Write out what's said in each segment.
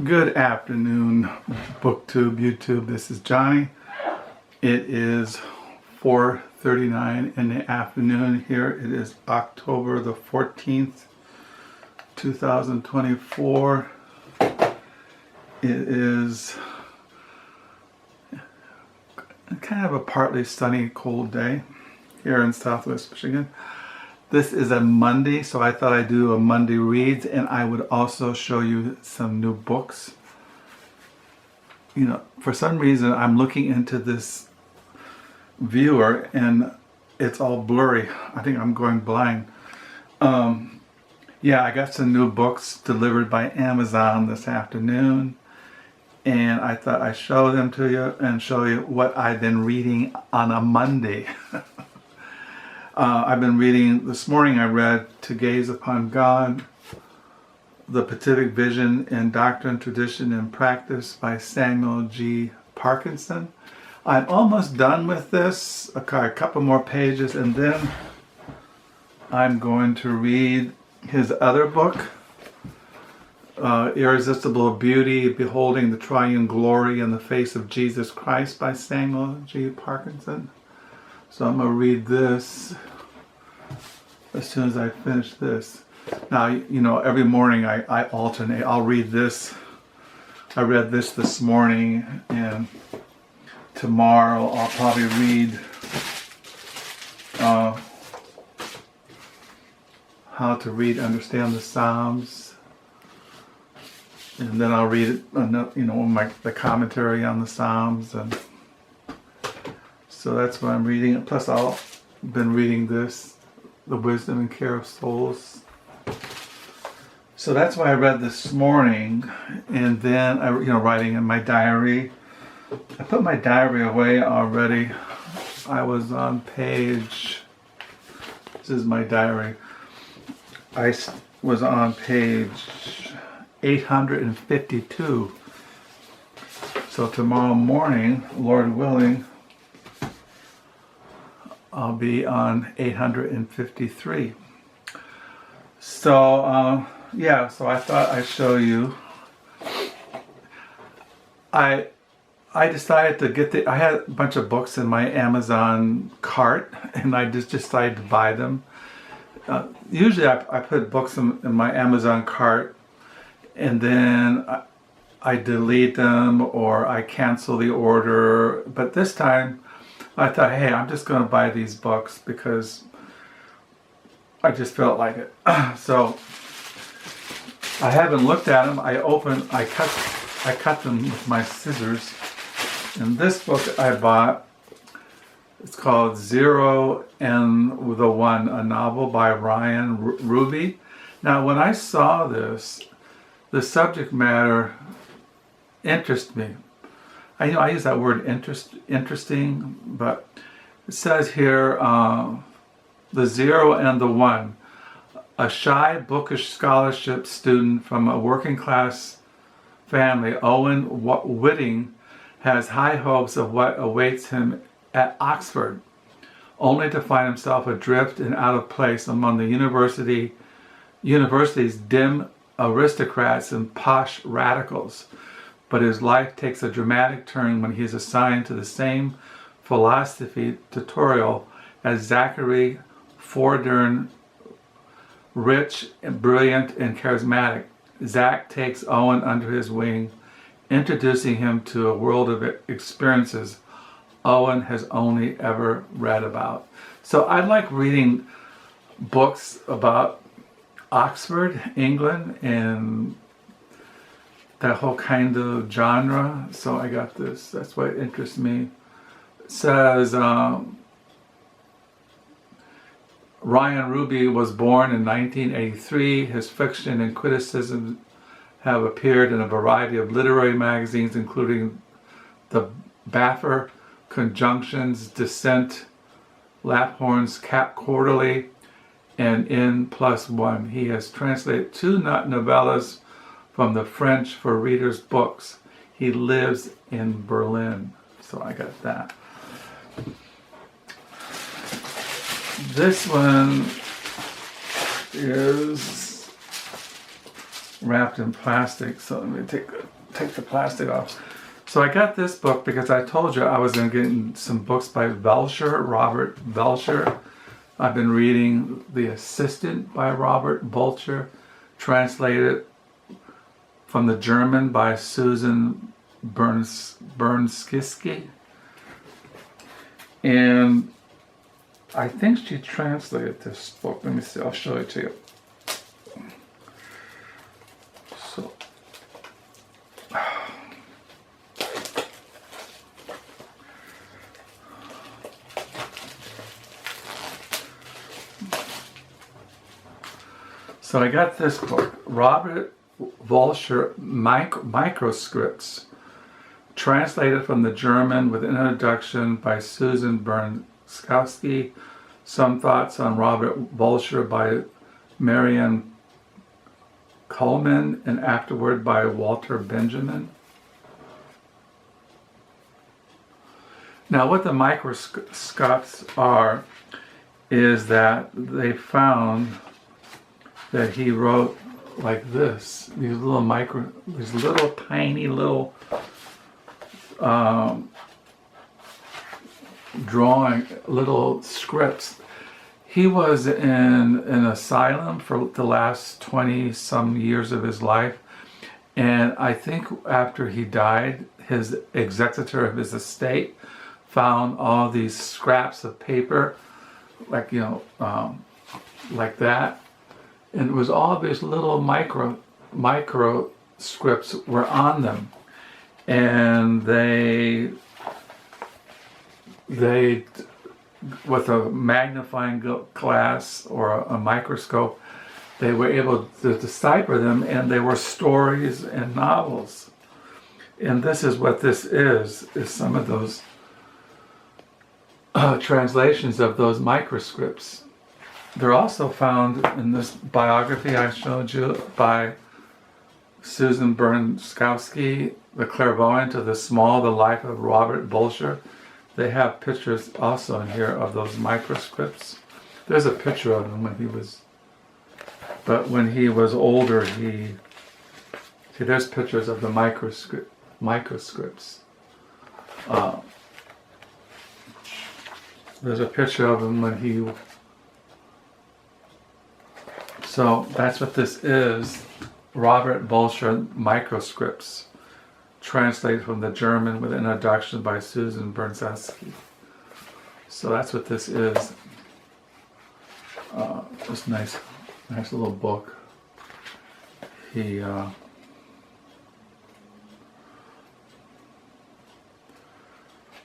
Good afternoon, BookTube, YouTube. This is Johnny. It is 4:39 in the afternoon here. It is October the 14th, 2024. It is kind of a partly sunny, cold day here in Southwest Michigan. This is a Monday, so I thought I'd do a Monday reads, and I would also show you some new books. You know, for some reason, I'm looking into this viewer, and it's all blurry. I think I'm going blind. Yeah, I got some new books delivered by Amazon this afternoon, and I thought I'd show them to you and show you what I've been reading on a Monday. I've been reading, this morning I read To Gaze Upon God, The Beatific Vision in Doctrine, Tradition, and Practice by Samuel G. Parkison. I'm almost done with this, a couple more pages, and then I'm going to read his other book, Irresistible Beauty, Beholding the Triune Glory in the Face of Jesus Christ by Samuel G. Parkison. So I'm going to read this as soon as I finish this. Now, you know, every morning I alternate. I'll read this. I read this morning, and tomorrow I'll probably read How to Read, Understand the Psalms. And then I'll read, you know, the commentary on the Psalms, and so that's what I'm reading. Plus, I've been reading this, The Wisdom and Care of Souls. So that's what I read this morning, and then writing in my diary. I put my diary away already. I was on page. This is my diary. I was on page 852. So tomorrow morning, Lord willing, I'll be on 853. So, yeah, so I thought I'd show you. I decided to get I had a bunch of books in my Amazon cart, and I just decided to buy them. Usually I put books in my Amazon cart, and then I delete them or I cancel the order. But this time, I thought, hey, I'm just going to buy these books because I just felt like it. So I haven't looked at them. I cut them with my scissors. And this book I bought, it's called Zero and the One, a novel by Ryan Ruby. Now, when I saw this, the subject matter interested me. I use that word interesting, but it says here, the zero and the one. A shy, bookish scholarship student from a working class family, Owen Whitting, has high hopes of what awaits him at Oxford, only to find himself adrift and out of place among the university's dim aristocrats and posh radicals. But his life takes a dramatic turn when he is assigned to the same philosophy tutorial as Zachary Fordern, rich and brilliant and charismatic. Zach takes Owen under his wing, introducing him to a world of experiences Owen has only ever read about. So I like reading books about Oxford, England, and that whole kind of genre. So I got this. That's why it interests me. It says Ryan Ruby was born in 1983. His fiction and criticism have appeared in a variety of literary magazines, including the Baffer, Conjunctions, Dissent, Laphorn's Cap Quarterly, and N+1. He has translated 2 novellas from the French for readers' books. He lives in Berlin. So I got that. This one is wrapped in plastic. So let me take the plastic off. So I got this book because I told you I was going to get some books by Walser, Robert Walser. I've been reading The Assistant by Robert Walser, translated from the German by Susan Bernofsky. And I think she translated this book. Let me see, I'll show it to you. So I got this book, Robert Walser Microscripts, translated from the German with an introduction by Susan Bernofsky. Some thoughts on Robert Walser by Marian Kalman, and Afterword by Walter Benjamin. Now what the microscopes are is that they found that he wrote like this, these little tiny little drawing, little scripts. He was in an asylum for the last 20 some years of his life, and I think after he died, his executor of his estate found all these scraps of paper, like like that. And it was all these little microscripts were on them, and they with a magnifying glass or a microscope, they were able to decipher them, and they were stories and novels. And this is what this is some of those translations of those microscripts. They're also found in this biography I showed you by Susan Bernofsky, The Clairvoyant of the Small, The Life of Robert Walser. They have pictures also in here of those microscripts. There's a picture of him when he was older, see, there's pictures of the microscripts. There's a picture of him when he... So that's what this is, Robert Walser Microscripts, translated from the German with an introduction by Susan Bernofsky. So that's what this is. This nice little book.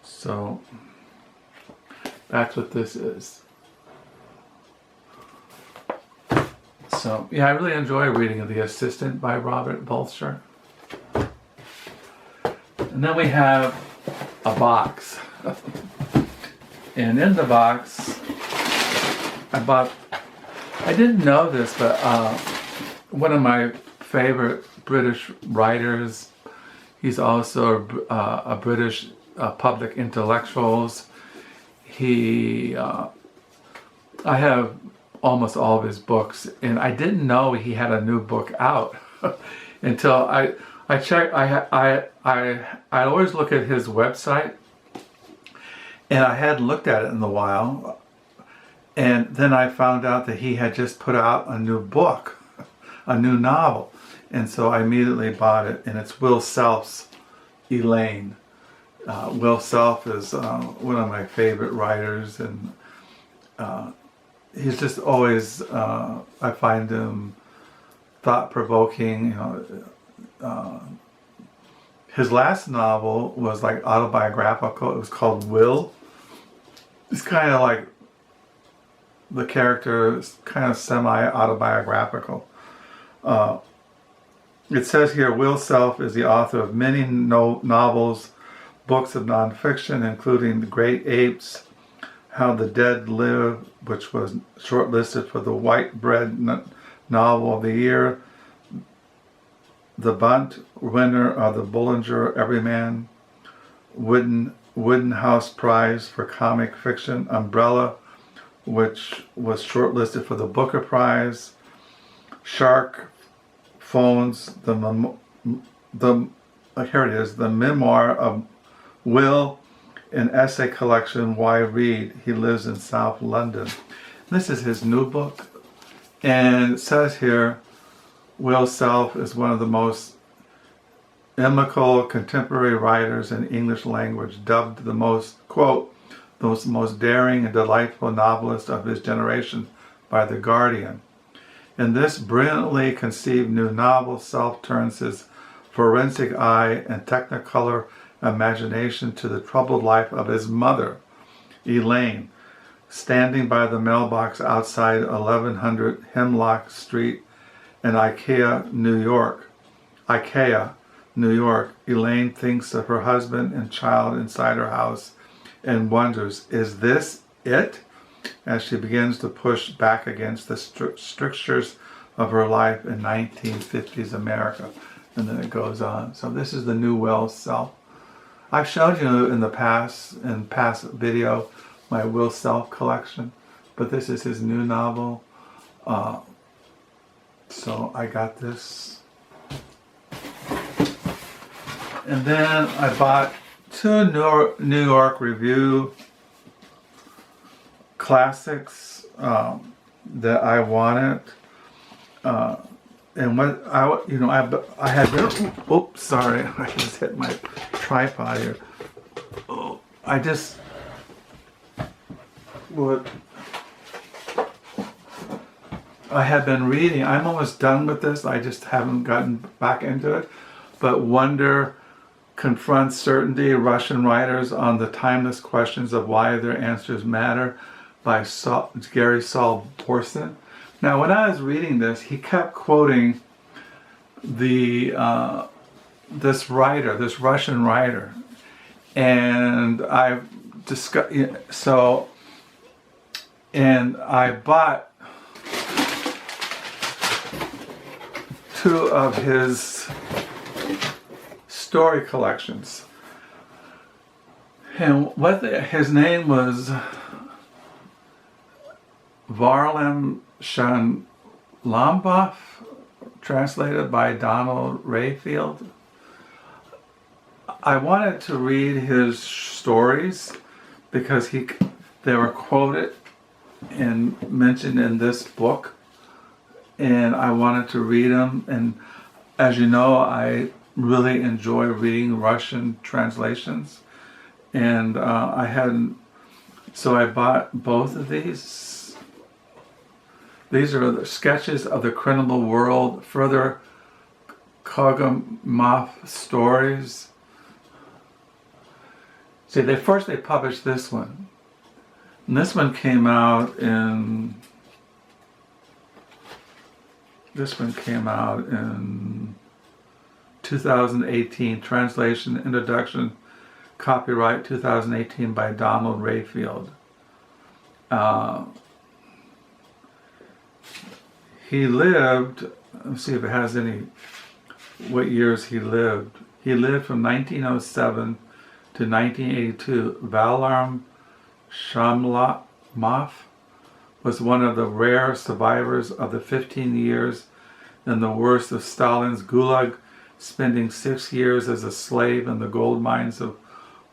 So that's what this is. So, yeah, I really enjoy reading The Assistant by Robert Walser. And then we have a box. And in the box, I didn't know this, but one of my favorite British writers, he's also a British public intellectual. I have almost all of his books, and I didn't know he had a new book out until I checked. I always look at his website, and I hadn't looked at it in a while, and then I found out that he had just put out a new book, a new novel, and so I immediately bought it, and it's Will Self's Elaine. Will Self is one of my favorite writers, and he's just always, I find him thought-provoking. His last novel was like autobiographical. It was called Will. It's kind of like the character is kind of semi-autobiographical. It says here, Will Self is the author of many novels, books of nonfiction, including The Great Apes, How the Dead Live, which was shortlisted for the White Bread Novel of the Year, The Bunt, winner of the Bollinger Everyman Wooden House Prize for Comic Fiction, Umbrella, which was shortlisted for the Booker Prize, Shark phones, here it is, the memoir of Will, an essay collection, Why Read? He lives in South London. This is his new book, and it says here, Will Self is one of the most inimical contemporary writers in English language, dubbed the most, quote, the most daring and delightful novelist of his generation by The Guardian. In this brilliantly conceived new novel, Self turns his forensic eye and technicolor imagination to the troubled life of his mother, Elaine, standing by the mailbox outside 1100 Hemlock Street in IKEA, New York. Elaine thinks of her husband and child inside her house and wonders, is this it? As she begins to push back against the strictures of her life in 1950s America. And then it goes on. So this is the new Will Self. I've shown you in past video, my Will Self collection, but this is his new novel. So I got this. And then I bought 2 New York Review classics that I wanted. And what I had been, oops, sorry, I just hit my tripod here. Oh, I just would, I had been reading, I'm almost done with this, I just haven't gotten back into it, but Wonder Confronts Certainty, Russian Writers on the Timeless Questions of Why Their Answers Matter by Gary Saul Morson. Now, when I was reading this, he kept quoting this Russian writer, and I bought 2 of his story collections, and his name was Varlam Shalamov, translated by Donald Rayfield. I wanted to read his stories because they were quoted and mentioned in this book, and I wanted to read them. And as you know, I really enjoy reading Russian translations, and so I bought both of these. These are the sketches of the criminal world, further Kolyma stories. See, they published this one. And this one came out in 2018, translation, introduction, copyright 2018 by Donald Rayfield. He lived, let's see if it has what years he lived. He lived from 1907 to 1982. Varlam Shalamov was one of the rare survivors of the 15 years in the worst of Stalin's Gulag, spending 6 years as a slave in the gold mines of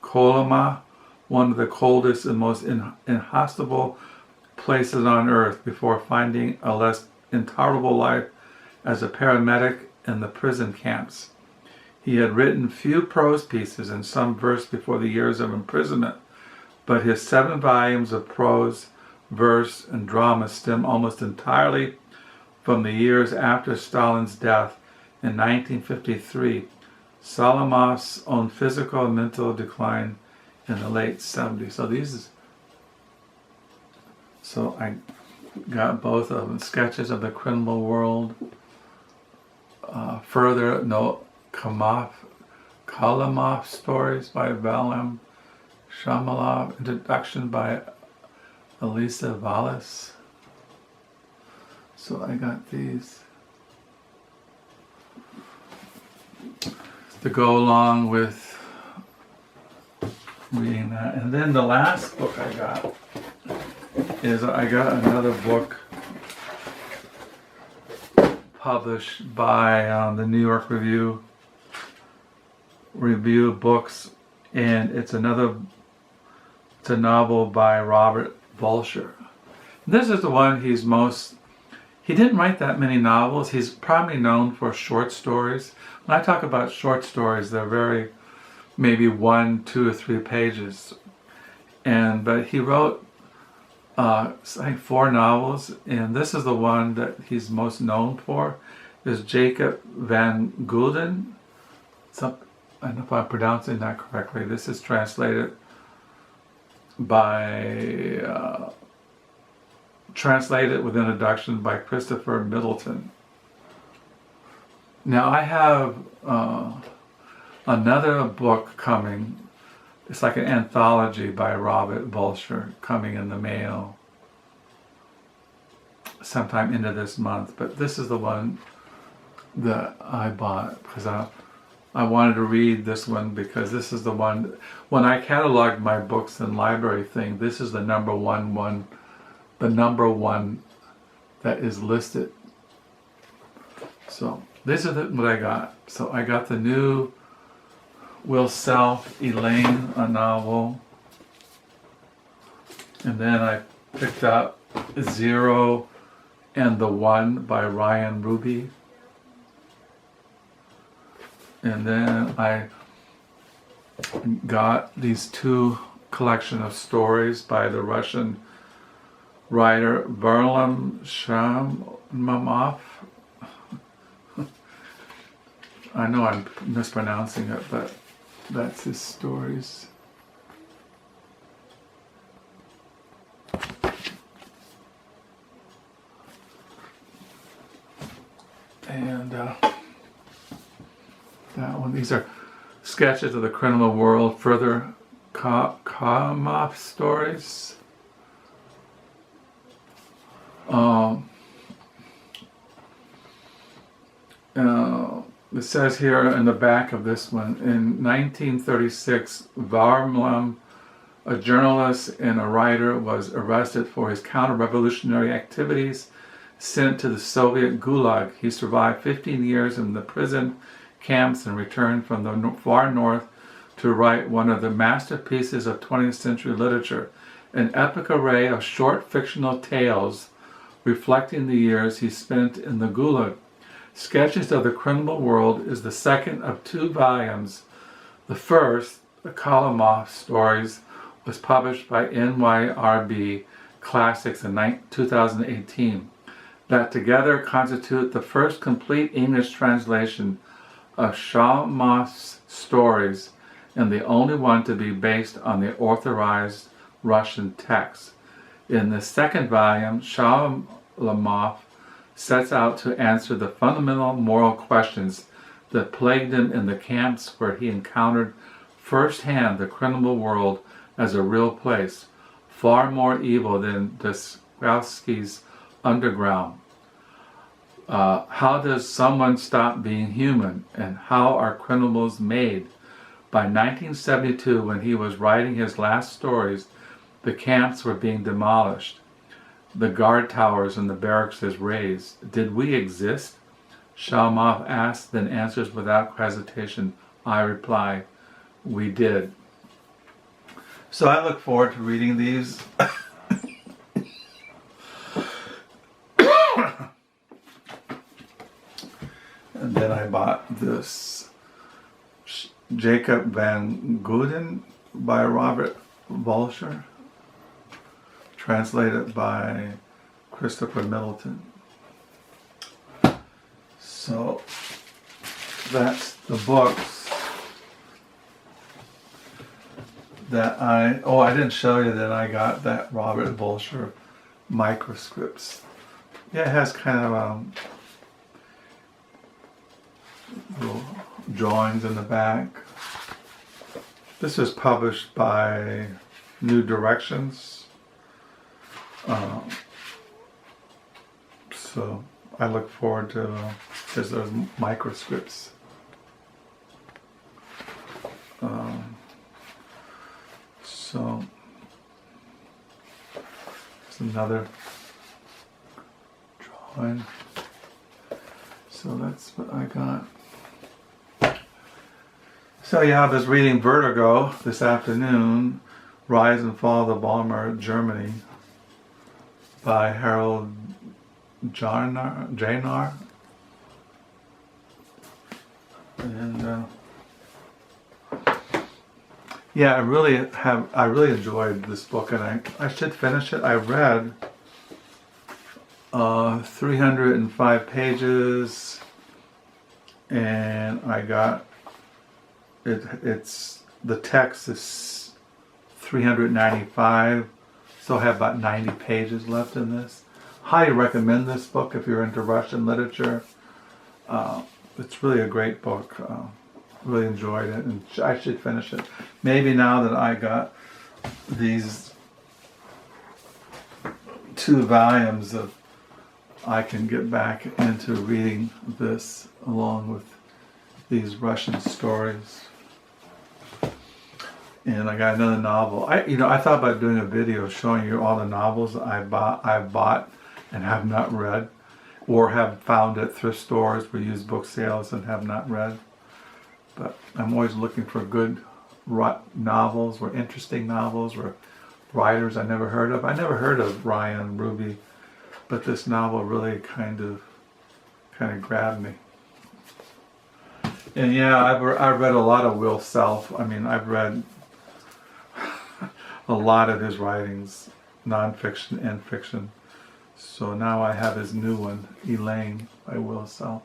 Kolyma, one of the coldest and most inhospitable places on earth, before finding a less intolerable life as a paramedic in the prison camps. He had written few prose pieces and some verse before the years of imprisonment, but his 7 volumes of prose, verse, and drama stem almost entirely from the years after Stalin's death in 1953, Shalamov's own physical and mental decline in the late 70s. So I got both of them. Sketches of the Criminal World. Further, Shalamov stories by Varlam Shalamov. Introduction by Elisa Vallis. So I got these to go along with reading that. And then the last book I got is I got another book published by the New York Review Books, and it's a novel by Robert Walser. This is the one he didn't write that many novels. He's probably known for short stories. When I talk about short stories, they're maybe 1, 2, or 3 pages. But he wrote I think 4 novels, and this is the one that he's most known for, is Jakob van Gunten. I don't know if I'm pronouncing that correctly. This is translated with introduction by Christopher Middleton. Now I have another book coming. It's like an anthology by Robert Walser coming in the mail sometime into this month. But this is the one that I bought because I wanted to read this one, because this is the one, when I cataloged my books and library thing, this is the number one that is listed. So this is what I got. So I got the new Will Self Elaine, a novel, and then I picked up Zero and the One by Ryan Ruby, and then I got these 2 collection of stories by the Russian writer Varlam Shalamov. I know I'm mispronouncing it, but that's his stories. And that one, these are sketches of the criminal world, further Shalamov stories. It says here in the back of this one, in 1936, Varlam, a journalist and a writer, was arrested for his counter-revolutionary activities, sent to the Soviet Gulag. He survived 15 years in the prison camps and returned from the far north to write one of the masterpieces of 20th century literature, an epic array of short fictional tales reflecting the years he spent in the Gulag. Sketches of the Criminal World is the second of 2 volumes. The first, the Kolyma stories, was published by NYRB Classics in 2018. That together constitute the first complete English translation of Shalamov's stories, and the only one to be based on the authorized Russian text. In the second volume, Shalamov sets out to answer the fundamental moral questions that plagued him in the camps where he encountered firsthand the criminal world as a real place, far more evil than Dostoevsky's underground. How does someone stop being human, and how are criminals made? By 1972, when he was writing his last stories, the camps were being demolished. The guard towers and the barracks is razed. Did we exist? Shalamov asked, then answers without hesitation. I reply, we did. So I look forward to reading these. And then I bought this Jakob van Gunten by Robert Walser, translated by Christopher Middleton. So that's the books that I didn't show you that I got that Robert Walser Microscripts. Yeah, it has kind of little drawings in the back. This is published by New Directions. So I look forward to those Microscripts. So there's another drawing. So that's what I got. So yeah, I was reading Vertigo this afternoon, Rise and Fall of the Weimar Germany by Harald Jahner. And yeah, I really enjoyed this book, and I should finish it. I read 305 pages, and I got it's the text is 395, so I have about 90 pages left in this. Highly recommend this book if you're into Russian literature. It's really a great book. Really enjoyed it, and I should finish it. Maybe now that I got these 2 volumes of, I can get back into reading this along with these Russian stories. And I got another novel. I thought about doing a video showing you all the novels I've bought and have not read, or have found at thrift stores or used book sales and have not read. But I'm always looking for good novels, or interesting novels, or writers I never heard of. I never heard of Ryan Ruby, but this novel really kind of grabbed me. And yeah, I've read a lot of Will Self. I mean, I've read a lot of his writings, nonfiction and fiction. So now I have his new one, Elaine by Will Self.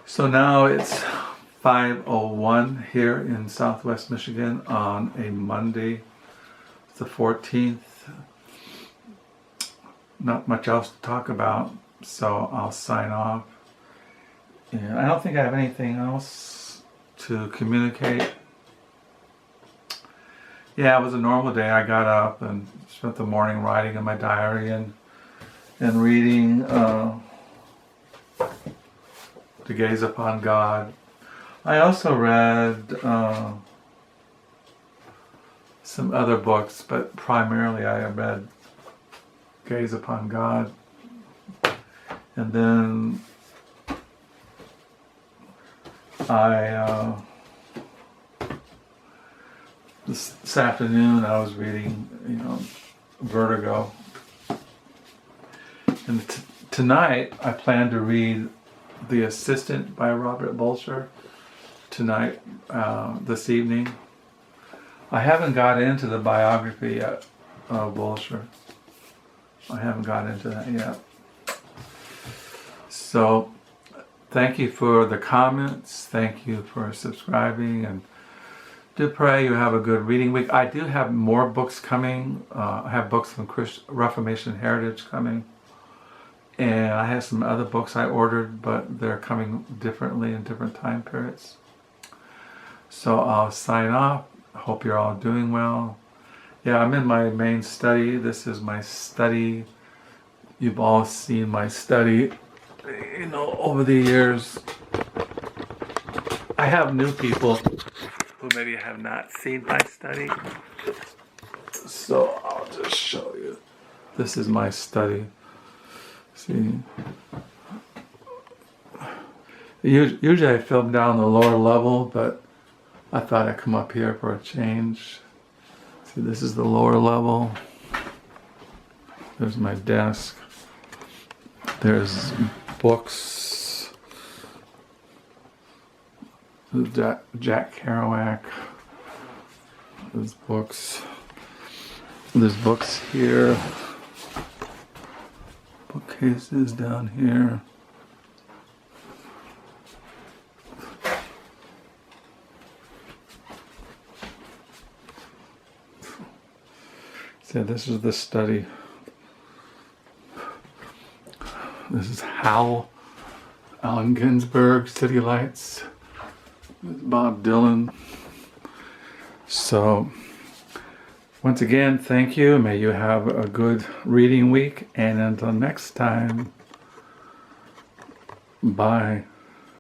So now it's 5:01 here in Southwest Michigan on a Monday, it's the 14th. Not much else to talk about, so I'll sign off. And I don't think I have anything else to communicate. Yeah, it was a normal day. I got up and spent the morning writing in my diary and reading To Gaze Upon God. I also read some other books, but primarily I read Gaze Upon God. And then this afternoon I was reading, Vertigo. And tonight I plan to read The Assistant by Robert Walser tonight, this evening. I haven't got into the biography yet of Walser. I haven't got into that yet. So, thank you for the comments. Thank you for subscribing, and do pray you have a good reading week. I do have more books coming. I have books from Reformation Heritage coming. And I have some other books I ordered, but they're coming differently in different time periods. So I'll sign off. I hope you're all doing well. Yeah, I'm in my main study. This is my study. You've all seen my study, over the years. I have new people who maybe have not seen my study. So I'll just show you. This is my study. See, usually I film down the lower level, but I thought I'd come up here for a change. See, this is the lower level. There's my desk. There's books. There's Jack Kerouac. There's books. There's books here. Bookcases down here. So this is the study. This is Howl, Allen Ginsberg, City Lights. This is Bob Dylan. So, once again, thank you. May you have a good reading week. And until next time, bye.